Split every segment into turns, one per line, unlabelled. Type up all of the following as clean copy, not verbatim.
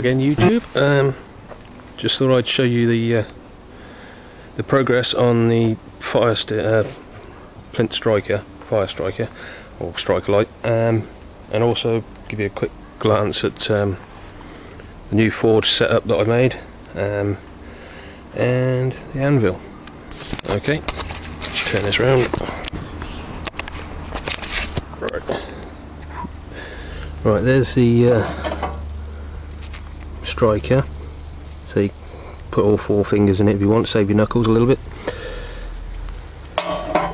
again, YouTube. Just thought I'd show you the progress on the Flint Striker, Fire Striker, or Striker Light, and also give you a quick glance at the new forge setup that I made, and the anvil. Okay, turn this round. Right, there's the striker. So you put all 4 fingers in it if you want, save your knuckles a little bit.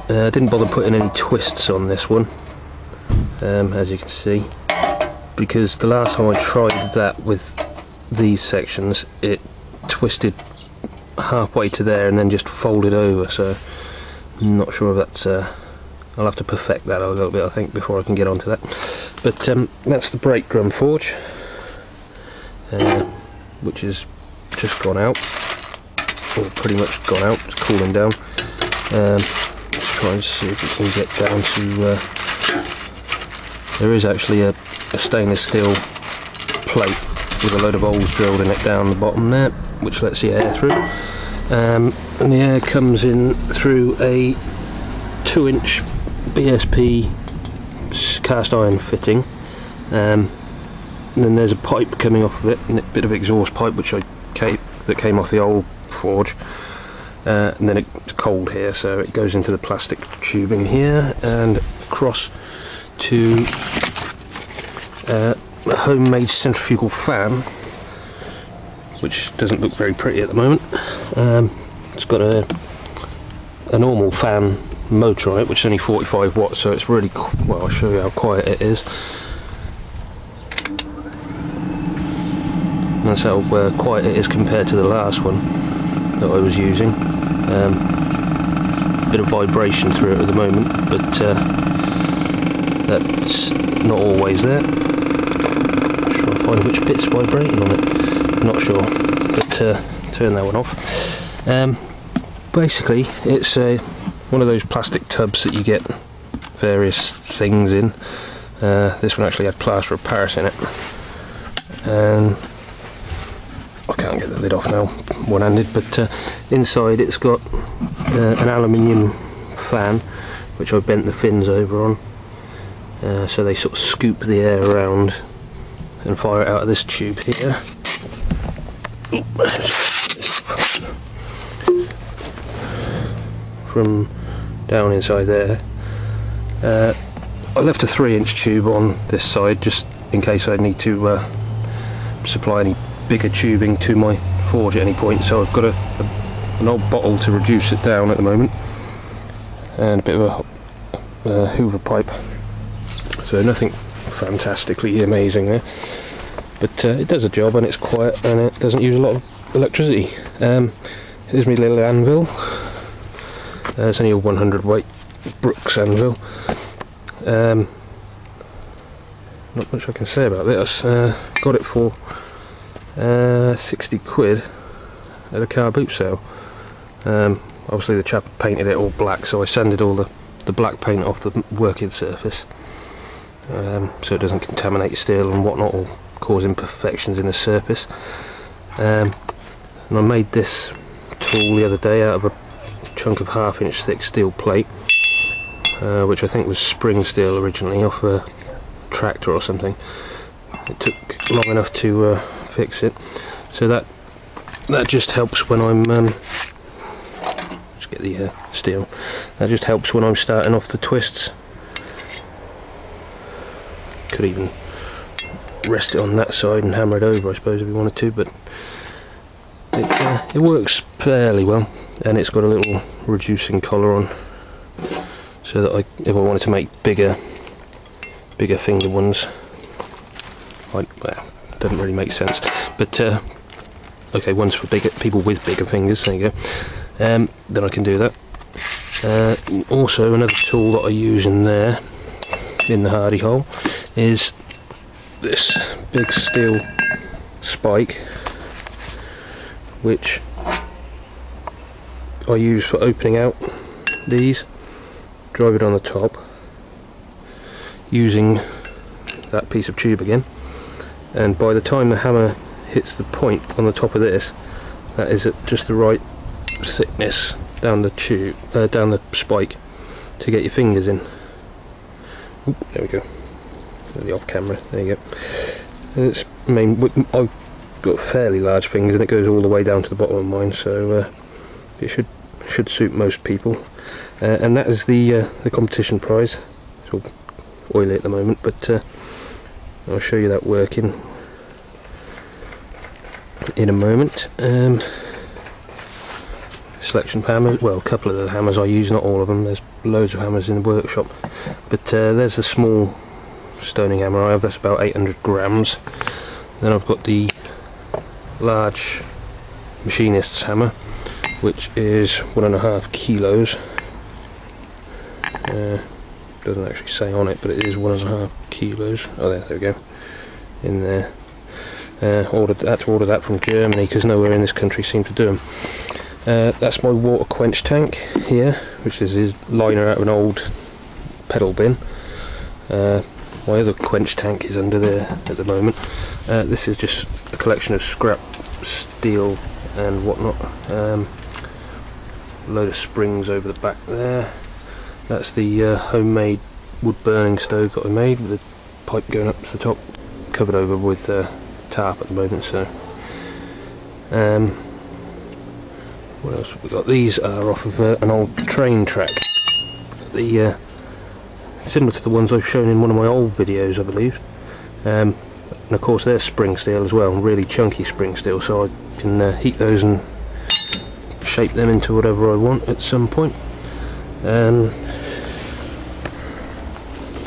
Didn't bother putting any twists on this one, as you can see, because the last time I tried that with these sections, it twisted halfway to there and then just folded over, so I'm not sure if that's I'll have to perfect that a little bit, I think, before I can get onto that. But that's the brake drum forge, which has just gone out, or pretty much gone out. It's cooling down. Let's try and see if we can get down to there is actually a stainless steel plate with a load of holes drilled in it down the bottom there, which lets the air through, and the air comes in through a 2-inch BSP cast iron fitting, and then there's a pipe coming off of it, a bit of exhaust pipe that came off the old forge, and then it's cold here, so it goes into the plastic tubing here and across to a homemade centrifugal fan, which doesn't look very pretty at the moment. It's got a normal fan motor on it, which is only 45 watts, so it's really well. I'll show you how quiet it is. That's how quiet it is compared to the last one that I was using. Bit of vibration through it at the moment, but that's not always there. Just trying to find which bit's vibrating on it. Not sure, but turn that one off. Basically, it's one of those plastic tubs that you get various things in. This one actually had plaster of Paris in it, and I can't get the lid off now one-handed, but inside it's got an aluminium fan, which I bent the fins over on, so they sort of scoop the air around and fire it out of this tube here. From down inside there. I left a 3-inch tube on this side just in case I need to supply any bigger tubing to my forge at any point, so I've got an old bottle to reduce it down at the moment, and a bit of a Hoover pipe, so nothing fantastically amazing there, but it does a job and it's quiet and it doesn't use a lot of electricity. Here's my little anvil. It's only a 100 weight Brooks anvil. Not much I can say about this. Got it for 60 quid at a car boot sale. Obviously the chap painted it all black, so I sanded all the black paint off the working surface, so it doesn't contaminate steel and whatnot or cause imperfections in the surface. And I made this tool the other day out of a chunk of 1/2-inch thick steel plate, which I think was spring steel originally off a tractor or something. It took long enough to fix it, so that just helps when I'm just get the steel. That just helps when I'm starting off the twists. Could even rest it on that side and hammer it over, I suppose, if you wanted to, but it works fairly well, and it's got a little reducing collar on, so that if I wanted to make bigger finger ones, well, it doesn't really make sense, but okay, ones for people with bigger fingers, there you go, then I can do that. Also, another tool that I use in there, in the hardy hole, is this big steel spike, which I use for opening out these. Drive it on the top using that piece of tube again, and by the time the hammer hits the point on the top of this, that is at just the right thickness down the tube, down the spike, to get your fingers in. Oop, there we go. The off camera. There you go. And it's, I mean, I've got fairly large fingers, and it goes all the way down to the bottom of mine, so it should suit most people. And that is the competition prize. It's all oily at the moment, but I'll show you that working in a moment. Selection hammers, well, a couple of the hammers I use, not all of them. There's loads of hammers in the workshop, but there's the small stoning hammer I have. That's about 800 grams. Then I've got the large machinist's hammer, which is 1.5 kilos. Doesn't actually say on it, but it is 1.5 kilos. Oh, there we go. In there. Had to order that from Germany because nowhere in this country seemed to do them. That's my water quench tank here, which is a liner out of an old pedal bin. My other quench tank is under there at the moment. This is just a collection of scrap steel and whatnot. A load of springs over the back there. That's the homemade wood burning stove that I made, with the pipe going up to the top, covered over with tarp at the moment. So what else have we got? These are off of an old train track, similar to the ones I've shown in one of my old videos, I believe. And of course they're spring steel as well, really chunky spring steel, so I can heat those and shape them into whatever I want at some point.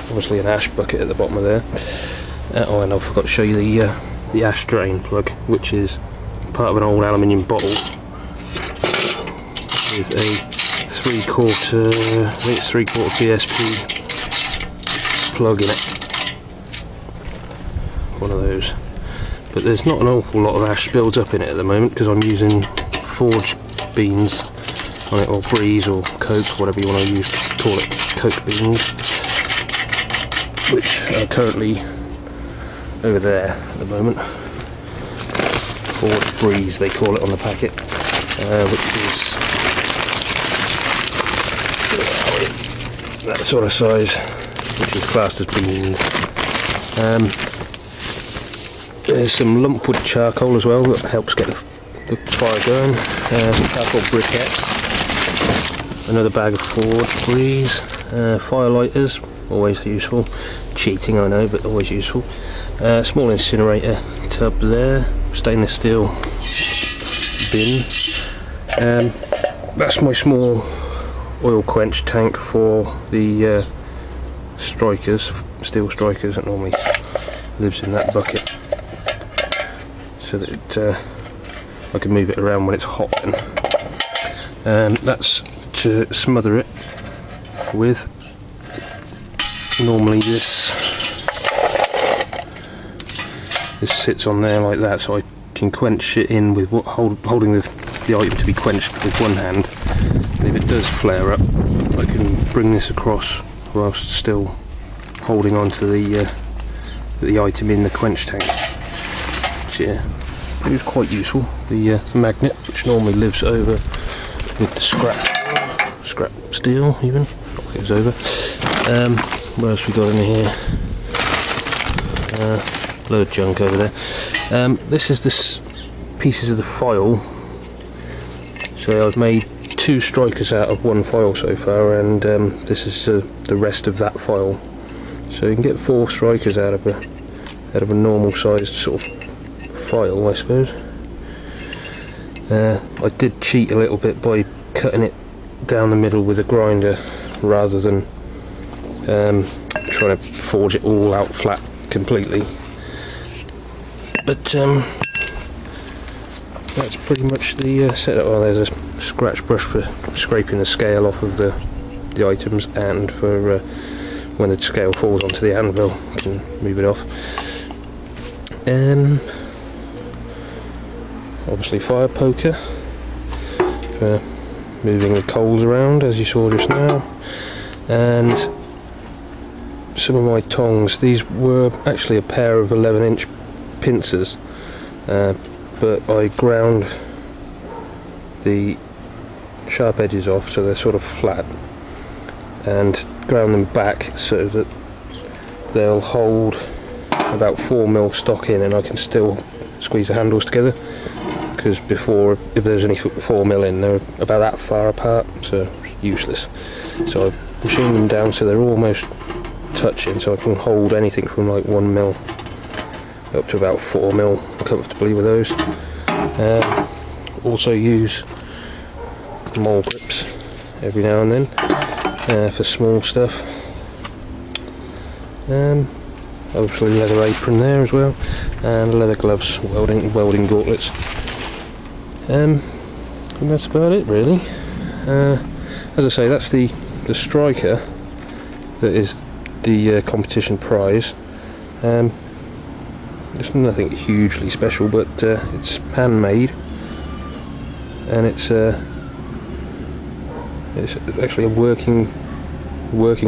Obviously an ash bucket at the bottom of there. Oh, and I forgot to show you the ash drain plug, which is part of an old aluminium bottle with a 3/4, I think it's 3/4 BSP plug in it. One of those. But there's not an awful lot of ash builds up in it at the moment because I'm using forge beans on it, or breeze, or coke, whatever you want to use, call it, coke beans, which are currently over there at the moment. Forge breeze they call it on the packet, which is that sort of size, which is classed as beans. There's some lumpwood charcoal as well that helps get the fire going. Some charcoal briquettes, another bag of forge breeze, fire lighters, always useful. Cheating, I know, but always useful. Small incinerator tub there, stainless steel bin. That's my small oil quench tank for the strikers, steel strikers, that normally lives in that bucket, so that I can move it around when it's hot then. That's to smother it with. Normally this sits on there like that, so I can quench it in with holding the item to be quenched with one hand. And if it does flare up, I can bring this across whilst still holding on to the item in the quench tank, which is quite useful. The magnet, which normally lives over with the scrap steel, even goes over. What else we got in here? Load of junk over there. This is pieces of the foil. So I've made 2 strikers out of 1 foil so far, and this is the rest of that foil. So you can get 4 strikers out of a normal sized sort of foil, I suppose. I did cheat a little bit by cutting it down the middle with a grinder rather than trying to forge it all out flat completely. But that's pretty much the setup. Oh, there's a scratch brush for scraping the scale off of the items, and for when the scale falls onto the anvil, you can move it off. Obviously fire poker for moving the coals around, as you saw just now, and some of my tongs. These were actually a pair of 11-inch pincers but I ground the sharp edges off so they're sort of flat, and ground them back so that they'll hold about 4mm stock in, and I can still squeeze the handles together, because before, if there's any 4mm in, they're about that far apart, so useless. So I machined them down so they're almost touching, so I can hold anything from like 1mm up to about 4mm comfortably with those. Also use mole grips every now and then for small stuff. Obviously leather apron there as well, and leather gloves, welding gauntlets. And that's about it really. As I say, that's the striker that is the competition prize. It's nothing hugely special, but it's handmade, and it's actually a working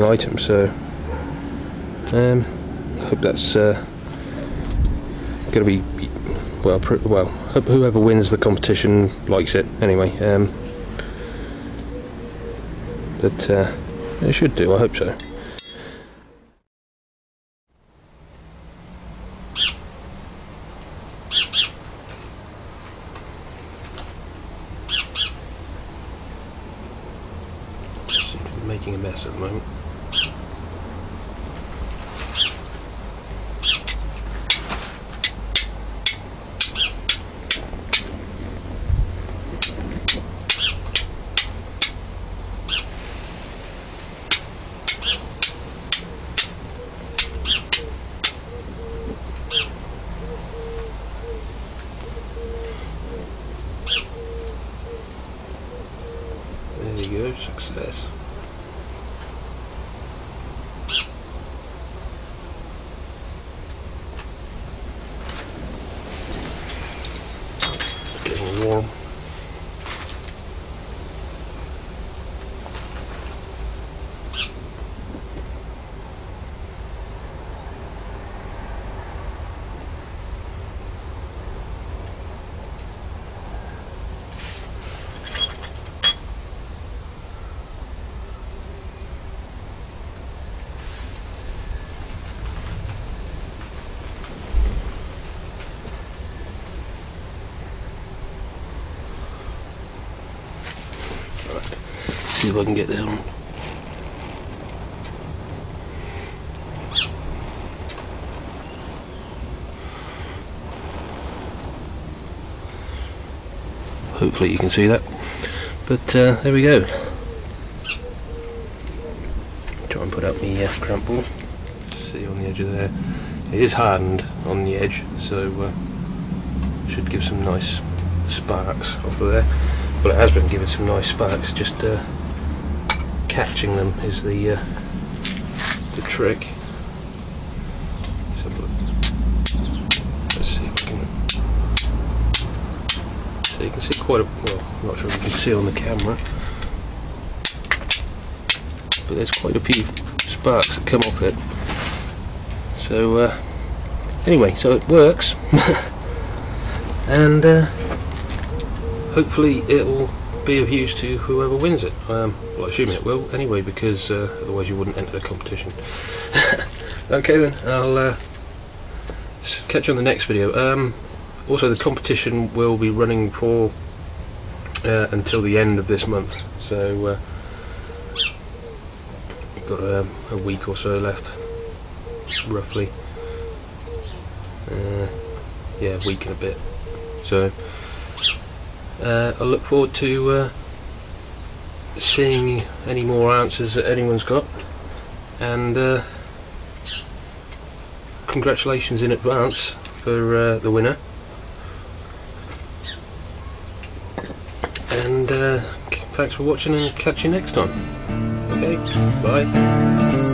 item. So I hope that's going to be well. Hope whoever wins the competition likes it anyway. But it should do. I hope so. Seems to be making a mess at the moment. There you go, success. Getting warm. See if I can get this on. Hopefully you can see that. But there we go. Try and put up my cramp ball. See on the edge of there. It is hardened on the edge, so should give some nice sparks off of there. Well, it has been giving some nice sparks. Just catching them is the trick. So let's see if we can. So you can see quite a well. I'm not sure if you can see on the camera, but there's quite a few sparks that come off it. So anyway, so it works, and hopefully it'll be of use to whoever wins it. Well, I assume it will anyway, because otherwise you wouldn't enter the competition. Okay then, I'll catch you on the next video. Also, the competition will be running for until the end of this month, so we've got a week or so left, roughly. Yeah, a week and a bit. So I look forward to seeing any more answers that anyone's got, and congratulations in advance for the winner. And thanks for watching, and catch you next time. Okay, bye.